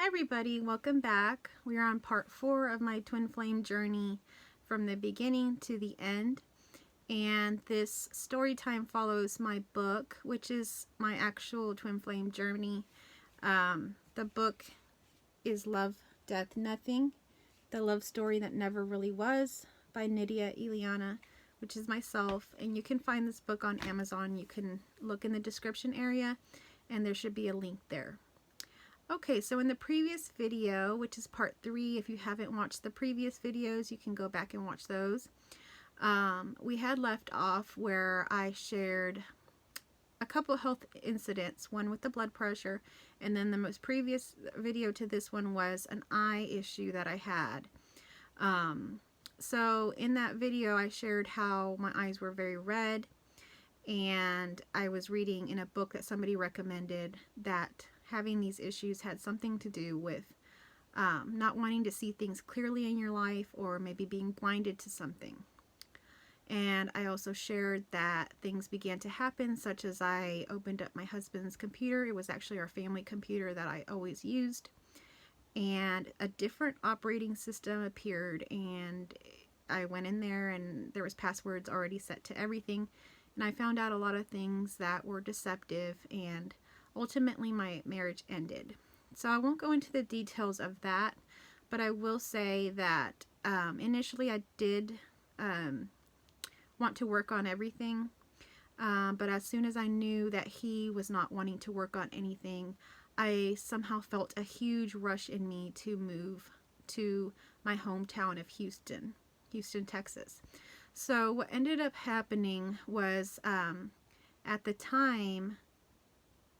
Hi everybody, welcome back. We are on part 4 of my twin flame journey from the beginning to the end. And this story time follows my book, which is my actual twin flame journey. The book is Love, Death, Nothing, The Love Story That Never Really Was by Nydia Ileana, which is myself. And you can find this book on Amazon. You can look in the description area and there should be a link there. Okay, so in the previous video, which is part 3, if you haven't watched the previous videos, you can go back and watch those. We had left off where I shared a couple health incidents, one with the blood pressure, and then the most previous video to this one was an eye issue that I had. So in that video, I shared how my eyes were very red, and I was reading in a book that somebody recommended that having these issues had something to do with not wanting to see things clearly in your life, or maybe being blinded to something. And I also shared that things began to happen, such as I opened up my husband's computer. It was actually our family computer that I always used, and a different operating system appeared, and I went in there and there was passwords already set to everything, and I found out a lot of things that were deceptive, and ultimately my marriage ended. So I won't go into the details of that, but I will say that initially I did want to work on everything, but as soon as I knew that he was not wanting to work on anything, I somehow felt a huge rush in me to move to my hometown of Houston, Texas. So what ended up happening was at the time,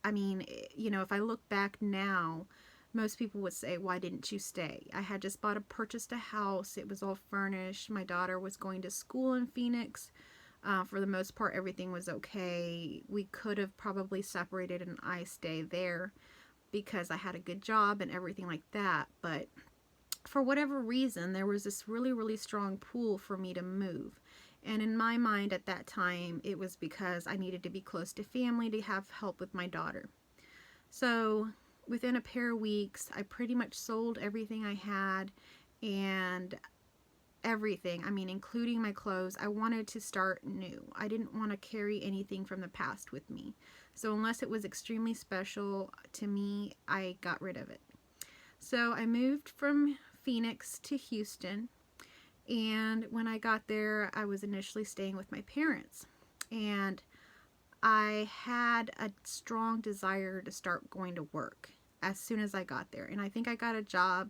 I mean, you know, if I look back now, most people would say, why didn't you stay? I had just purchased a house. It was all furnished. My daughter was going to school in Phoenix. For the most part, everything was okay. We could have probably separated and I stayed there because I had a good job and everything like that. But for whatever reason, there was this really, really strong pull for me to move. And in my mind at that time, it was because I needed to be close to family to have help with my daughter. So within a pair of weeks, I pretty much sold everything I had, and everything, I mean, including my clothes. I wanted to start new. I didn't want to carry anything from the past with me. So unless it was extremely special to me, I got rid of it. So I moved from Phoenix to Houston. And when I got there, I was initially staying with my parents. And I had a strong desire to start going to work as soon as I got there. And I think I got a job.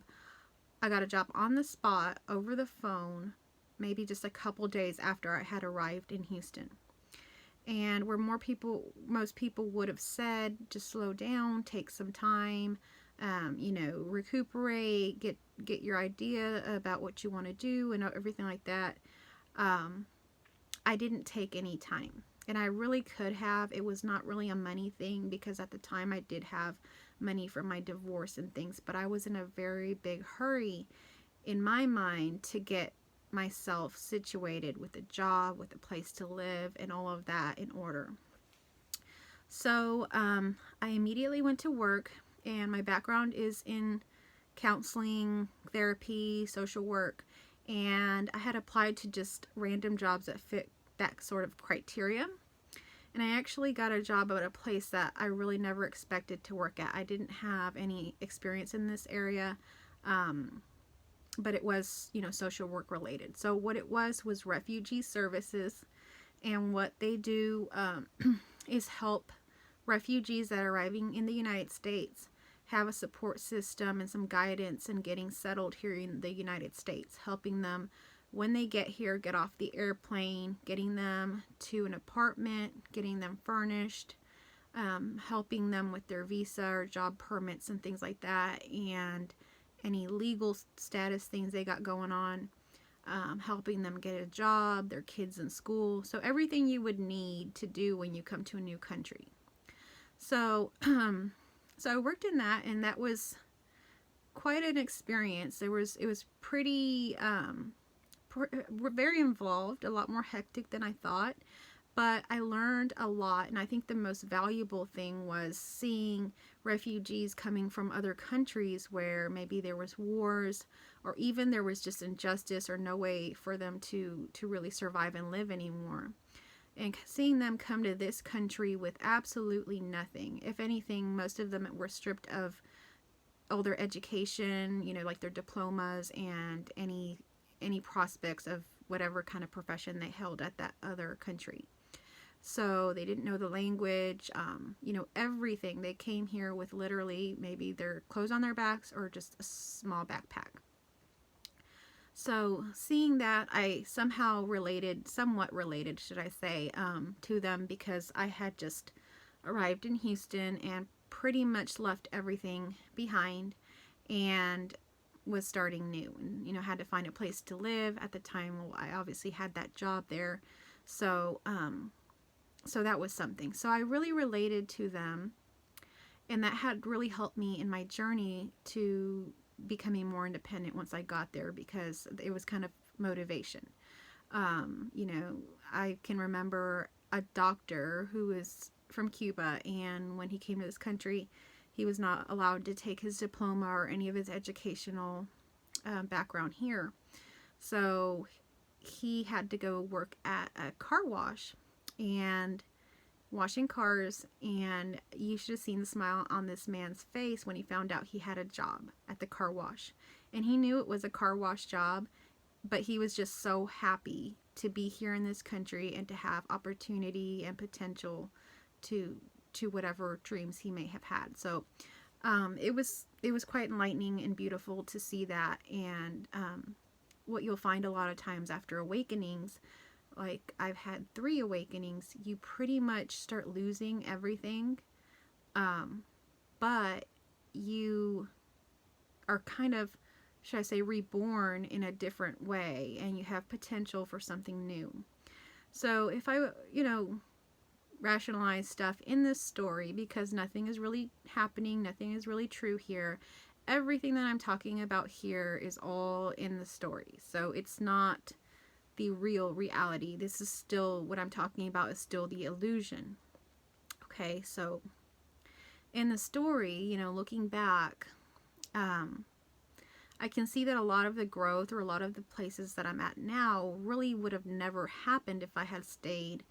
I got a job on the spot over the phone, maybe just a couple days after I had arrived in Houston. And where most people would have said, just slow down, take some time, you know, recuperate, get your idea about what you want to do and everything like that. I didn't take any time, and I really could have. It was not really a money thing because at the time I did have money from my divorce and things, but I was in a very big hurry in my mind to get myself situated with a job, with a place to live, and all of that in order. So I immediately went to work, and my background is in counseling, therapy, social work, and I had applied to just random jobs that fit that sort of criteria. And I actually got a job at a place that I really never expected to work at. I didn't have any experience in this area, but it was, you know, social work related. So what it was refugee services, and what they do is help refugees that are arriving in the United States have a support system and some guidance in getting settled here in the United States, helping them when they get here, get off the airplane, getting them to an apartment, getting them furnished, helping them with their visa or job permits and things like that, and any legal status things they got going on, helping them get a job, their kids in school. So everything you would need to do when you come to a new country. So so I worked in that, and that was quite an experience. It was pretty very involved, a lot more hectic than I thought, But I learned a lot, and I think the most valuable thing was seeing refugees coming from other countries where maybe there was wars, or even there was just injustice or no way for them to really survive and live anymore. And seeing them come to this country with absolutely nothing. If anything, most of them were stripped of all their education, you know, like their diplomas and any prospects of whatever kind of profession they held at that other country. So they didn't know the language, you know, everything. They came here with literally maybe their clothes on their backs or just a small backpack. So seeing that, I somehow related, somewhat related, should I say, to them, because I had just arrived in Houston and pretty much left everything behind and was starting new, and, you know, had to find a place to live. At the time, well, I obviously had that job there. So, so that was something. So I really related to them, and that had really helped me in my journey to becoming more independent once I got there, because it was kind of motivation. You know, I can remember a doctor who was from Cuba, and when he came to this country, he was not allowed to take his diploma or any of his educational background here. So he had to go work at a car wash and washing cars, and you should have seen the smile on this man's face when he found out he had a job at the car wash. And he knew it was a car wash job, but he was just so happy to be here in this country and to have opportunity and potential to whatever dreams he may have had. So it was quite enlightening and beautiful to see that. And what you'll find a lot of times after awakenings, like I've had 3 awakenings, you pretty much start losing everything, but you are kind of, should I say, reborn in a different way, and you have potential for something new. So if I, you know, rationalize stuff in this story, because nothing is really happening, nothing is really true here. Everything that I'm talking about here is all in the story. So it's not the real reality. This is still, what I'm talking about is still the illusion. Okay, so in the story, you know, looking back, I can see that a lot of the growth, or a lot of the places that I'm at now, really would have never happened if I had stayed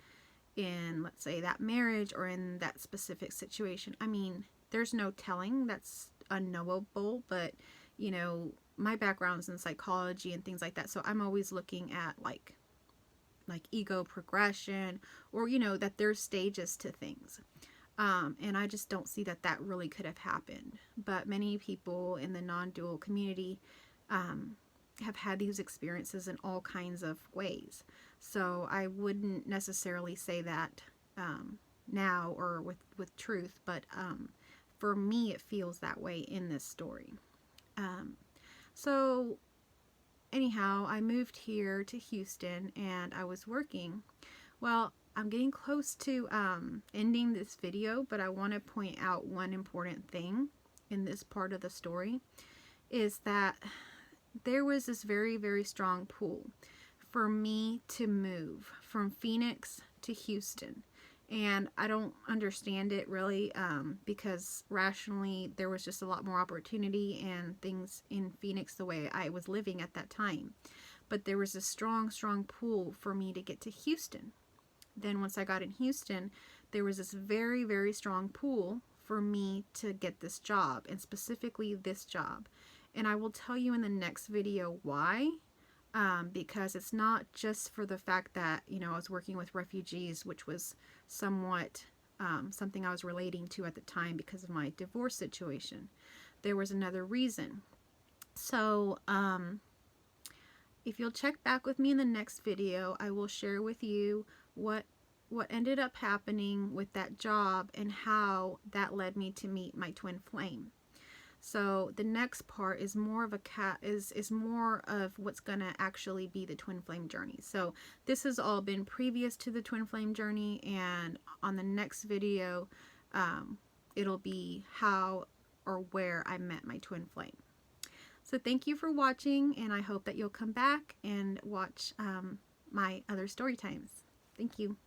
in, let's say, that marriage or in that specific situation. I mean, there's no telling, that's unknowable, but, you know, my background's in psychology and things like that, so I'm always looking at like ego progression, or, you know, that there's stages to things. And I just don't see that that really could have happened. But many people in the non-dual community have had these experiences in all kinds of ways. So I wouldn't necessarily say that now or with truth, but for me it feels that way in this story. So anyhow, I moved here to Houston and I was working. Well, I'm getting close to ending this video, but I want to point out one important thing in this part of the story, is that there was this very, very strong pull for me to move from Phoenix to Houston. And I don't understand it really, because rationally there was just a lot more opportunity and things in Phoenix the way I was living at that time. But there was a strong, strong pull for me to get to Houston. Then once I got in Houston, there was this very, very strong pull for me to get this job, and specifically this job. And I will tell you in the next video why. Because it's not just for the fact that, you know, I was working with refugees, which was somewhat something I was relating to at the time because of my divorce situation. There was another reason. So if you'll check back with me in the next video, I will share with you what ended up happening with that job and how that led me to meet my twin flame. So the next part is more of is more of what's gonna actually be the twin flame journey. So this has all been previous to the twin flame journey, and on the next video, it'll be how or where I met my twin flame. So thank you for watching, and I hope that you'll come back and watch my other story times. Thank you.